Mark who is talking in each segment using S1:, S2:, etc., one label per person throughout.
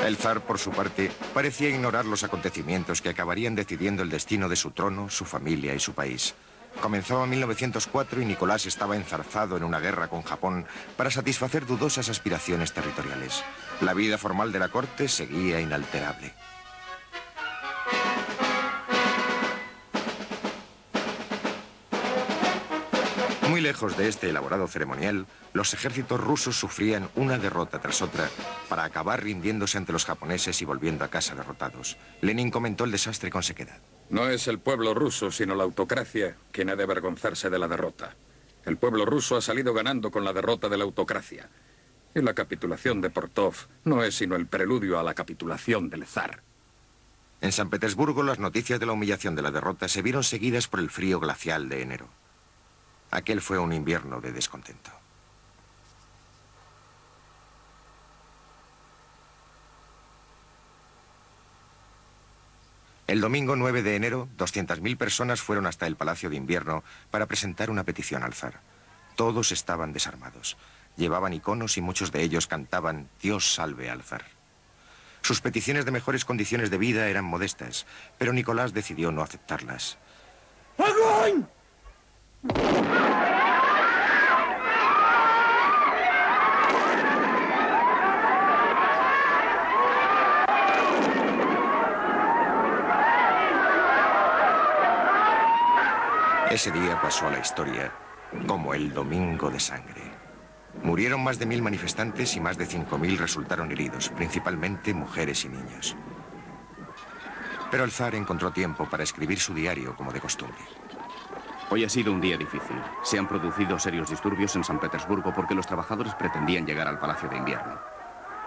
S1: El zar, por su parte, parecía ignorar los acontecimientos que acabarían decidiendo el destino de su trono, su familia y su país. Comenzaba 1904 y Nicolás estaba enzarzado en una guerra con Japón para satisfacer dudosas aspiraciones territoriales. La vida formal de la corte seguía inalterable. Muy lejos de este elaborado ceremonial, los ejércitos rusos sufrían una derrota tras otra para acabar rindiéndose ante los japoneses y volviendo a casa derrotados. Lenin comentó el desastre con sequedad.
S2: No es el pueblo ruso, sino la autocracia quien ha de avergonzarse de la derrota. El pueblo ruso ha salido ganando con la derrota de la autocracia. Y la capitulación de Portov no es sino el preludio a la capitulación del zar.
S1: En San Petersburgo, las noticias de la humillación de la derrota se vieron seguidas por el frío glacial de enero. Aquel fue un invierno de descontento. El domingo 9 de enero, 200.000 personas fueron hasta el Palacio de Invierno para presentar una petición al zar. Todos estaban desarmados. Llevaban iconos y muchos de ellos cantaban «Dios salve al zar». Sus peticiones de mejores condiciones de vida eran modestas, pero Nicolás decidió no aceptarlas.
S3: ¡Agón!
S1: Ese día pasó a la historia como el Domingo de Sangre. Murieron más de 1000 manifestantes y más de 5000 resultaron heridos, principalmente mujeres y niños. Pero el zar encontró tiempo para escribir su diario como de costumbre.
S4: Hoy ha sido un día difícil. Se han producido serios disturbios en San Petersburgo porque los trabajadores pretendían llegar al Palacio de Invierno.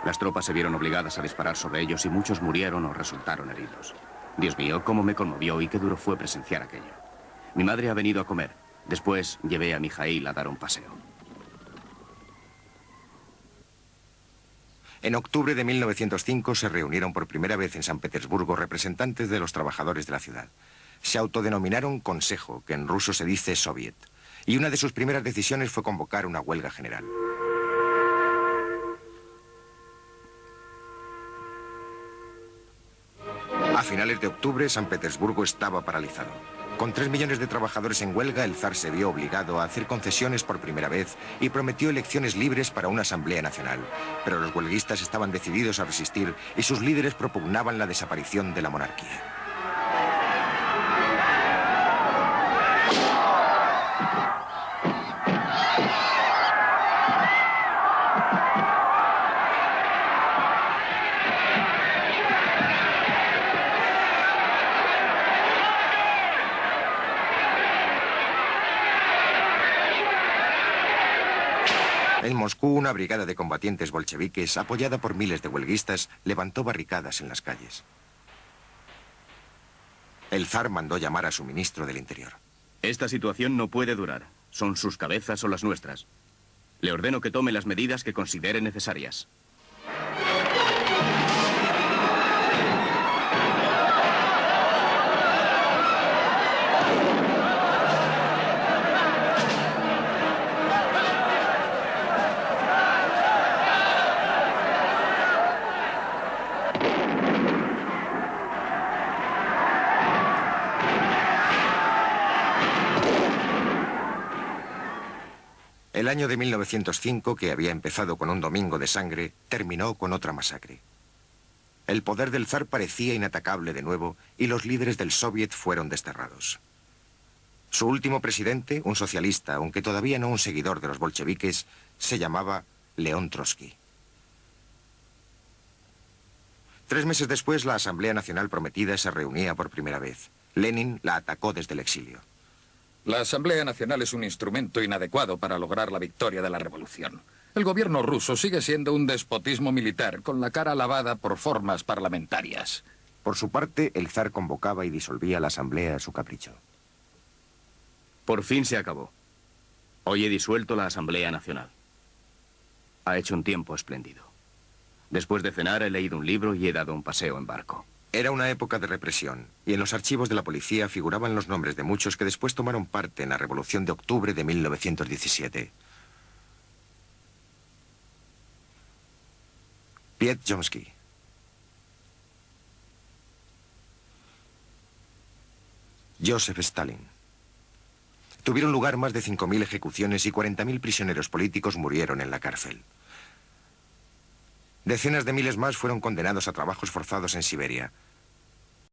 S4: Las tropas se vieron obligadas a disparar sobre ellos y muchos murieron o resultaron heridos. Dios mío, cómo me conmovió y qué duro fue presenciar aquello. Mi madre ha venido a comer. Después llevé a Mijaíl a dar un paseo.
S1: En octubre de 1905 se reunieron por primera vez en San Petersburgo representantes de los trabajadores de la ciudad. Se autodenominaron Consejo, que en ruso se dice Soviet, y una de sus primeras decisiones fue convocar una huelga general. A finales de octubre, San Petersburgo estaba paralizado. Con 3 millones de trabajadores en huelga, el zar se vio obligado a hacer concesiones por primera vez y prometió elecciones libres para una asamblea nacional. Pero los huelguistas estaban decididos a resistir y sus líderes propugnaban la desaparición de la monarquía. En Moscú, una brigada de combatientes bolcheviques, apoyada por miles de huelguistas, levantó barricadas en las calles. El zar mandó llamar a su ministro del Interior.
S4: Esta situación no puede durar. Son sus cabezas o las nuestras. Le ordeno que tome las medidas que considere necesarias.
S1: El año de 1905, que había empezado con un domingo de sangre, terminó con otra masacre. El poder del zar parecía inatacable de nuevo y los líderes del Soviet fueron desterrados. Su último presidente, un socialista, aunque todavía no un seguidor de los bolcheviques, se llamaba León Trotsky. 3 meses después, la Asamblea Nacional prometida se reunía por primera vez. Lenin la atacó desde el exilio.
S2: La Asamblea Nacional es un instrumento inadecuado para lograr la victoria de la revolución. El gobierno ruso sigue siendo un despotismo militar con la cara lavada por formas parlamentarias.
S1: Por su parte, el zar convocaba y disolvía la asamblea a su capricho.
S4: Por fin se acabó. Hoy he disuelto la Asamblea Nacional. Ha hecho un tiempo espléndido. Después de cenar he leído un libro y he dado un paseo en barco.
S1: Era una época de represión, y en los archivos de la policía figuraban los nombres de muchos que después tomaron parte en la Revolución de Octubre de 1917. Piet Chomsky, Joseph Stalin. Tuvieron lugar más de 5.000 ejecuciones y 40.000 prisioneros políticos murieron en la cárcel. Decenas de miles más fueron condenados a trabajos forzados en Siberia.